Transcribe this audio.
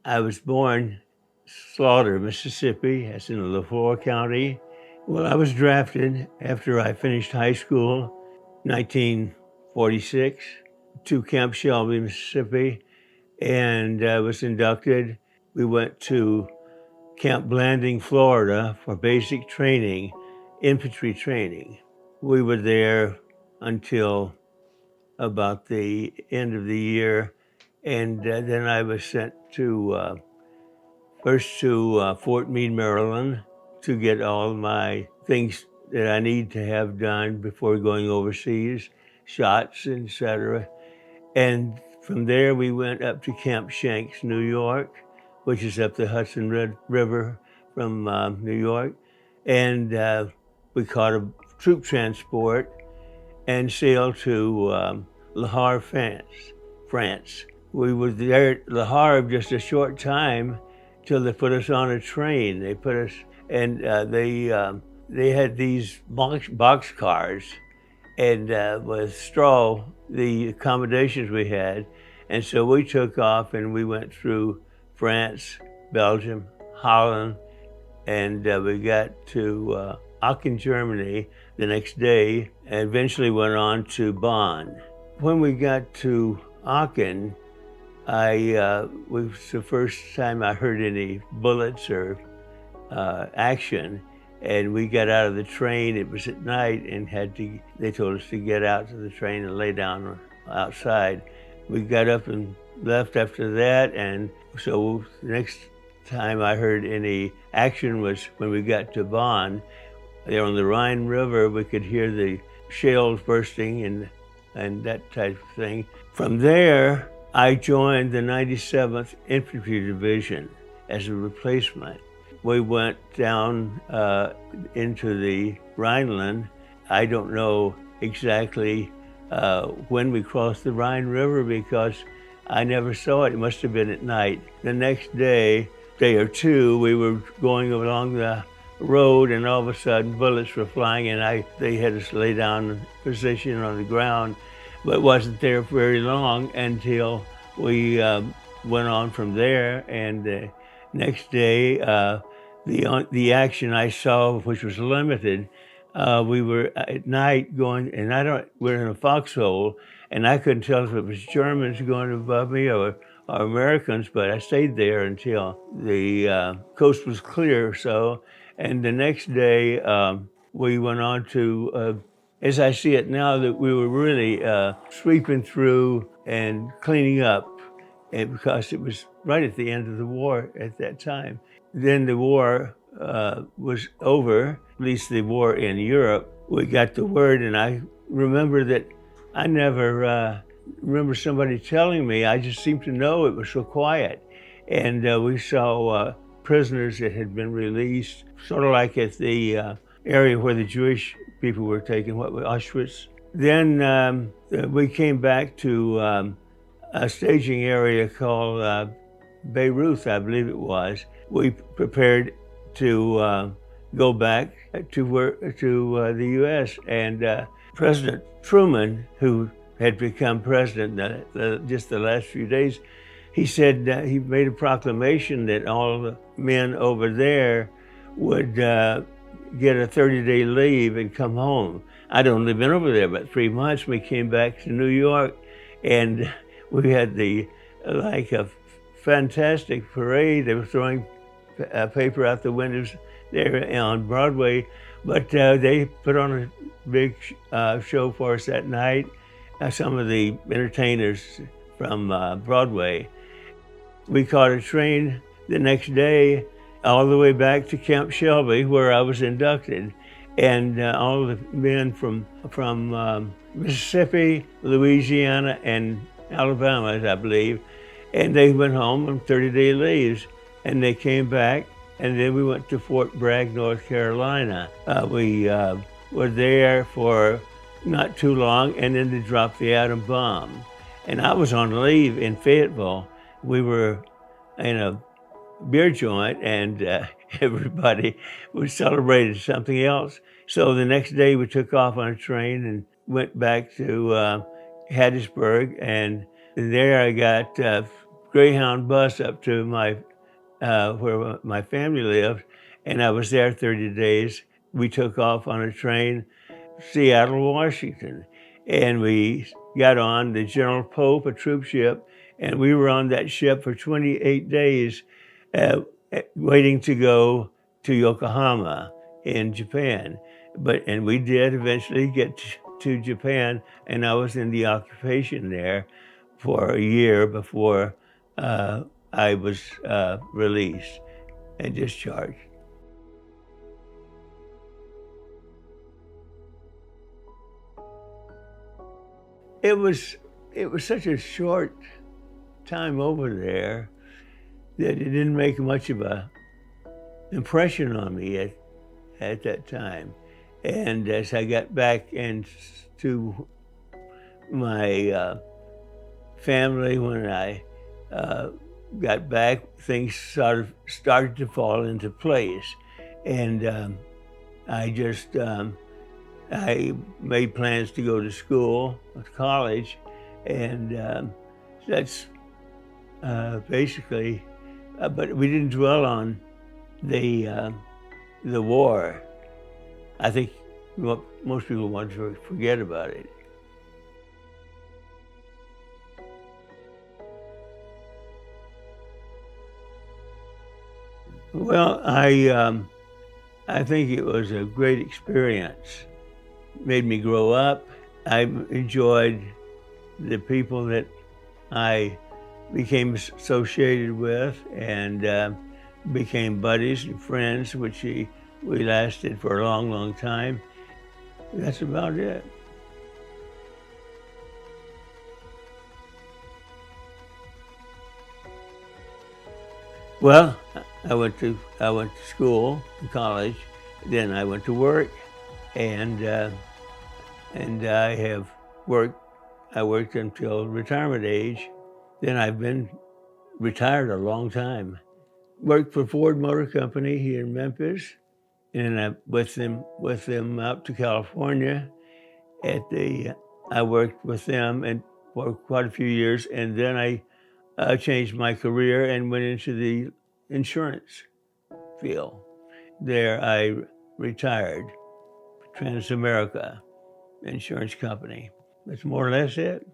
I was born Slaughter, Mississippi. That's in LaFleur County. Well, I was drafted after I finished high school, 1946, to Camp Shelby, Mississippi, and I was inducted. We went to Camp Blanding, Florida for basic training, infantry training. We were there until about the end of the year, and then I was sent to first to Fort Meade, Maryland, to get all my things that I need to have done before going overseas, shots, etc. And from there, we went up to Camp Shanks, New York, which is up the Hudson River from New York. And we caught a troop transport and sailed to Le Havre, France. We were there at Le Havre just a short time till they put us on a train. They put us, and they had these box cars, and with straw, the accommodations we had. And so we took off and we went through France, Belgium, Holland, and we got to Aachen, Germany the next day, and eventually went on to Bonn. When we got to Aachen, it was the first time I heard any bullets or action. And we got out of the train. It was at night, and they told us to get out to the train and lay down outside. We got up and left after that, and so the next time I heard any action was when we got to Bonn. There on the Rhine River, we could hear the shells bursting and that type of thing. From there, I joined the 97th Infantry Division as a replacement. We went down into the Rhineland. I don't know exactly when we crossed the Rhine River because I never saw it. It must have been at night. The next day or two, we were going along the road, and all of a sudden bullets were flying, and they had us lay down in position on the ground, but wasn't there very long until we went on from there. And next day, the action I saw, which was limited, we were at night going, and we're in a foxhole, and I couldn't tell if it was Germans going above me or Americans, but I stayed there until the coast was clear. And the next day, we went on to, as I see it now, that we were really sweeping through and cleaning up, and because it was right at the end of the war at that time. Then the war was over, at least the war in Europe. We got the word, and I remember that I never remember somebody telling me. I just seemed to know it was so quiet. And we saw prisoners that had been released, sort of like at the area where the Jewish people were taken, Auschwitz. Then we came back to a staging area called Beirut, I believe it was. We prepared to go back to the U.S. and President Truman, who had become president just the last few days, he said he made a proclamation that all the men over there would get a 30-day leave and come home. I'd only been over there about 3 months. We came back to New York, and we had a fantastic parade. They were throwing paper out the windows there on Broadway, but they put on a big show for us that night. Some of the entertainers from Broadway. We caught a train the next day all the way back to Camp Shelby, where I was inducted, and all the men from Mississippi, Louisiana, and Alabama, I believe, and they went home on 30-day leaves, and they came back, and then we went to Fort Bragg, North Carolina. We were there for not too long, and then they dropped the atom bomb. And I was on leave in Fayetteville. We were in a beer joint, and everybody was celebrating something else. So the next day we took off on a train and went back to Hattiesburg, and there I got Greyhound bus up to where my family lived, and I was there 30 days. We took off on a train, Seattle, Washington, and we got on the General Pope, a troop ship, and we were on that ship for 28 days, waiting to go to Yokohama in Japan. And we did eventually get to Japan, and I was in the occupation there for a year before I was released and discharged. It was such a short time over there that it didn't make much of a impression on me at that time. And as I got back to my family, when I got back, things sort of started to fall into place. And I made plans to go to school, to college, and that's basically, but we didn't dwell on the war. I think most people want to forget about it. Well, I think it was a great experience. Made me grow up. I enjoyed the people that I became associated with, and became buddies and friends, which we lasted for a long, long time. That's about it. Well, I went to school, to college, then I went to work, and I have worked. I worked until retirement age. Then I've been retired a long time. Worked for Ford Motor Company here in Memphis, and I with them out to California. I worked with them and for quite a few years, and then I changed my career and went into the insurance field. There I retired, Transamerica Insurance Company. That's more or less it.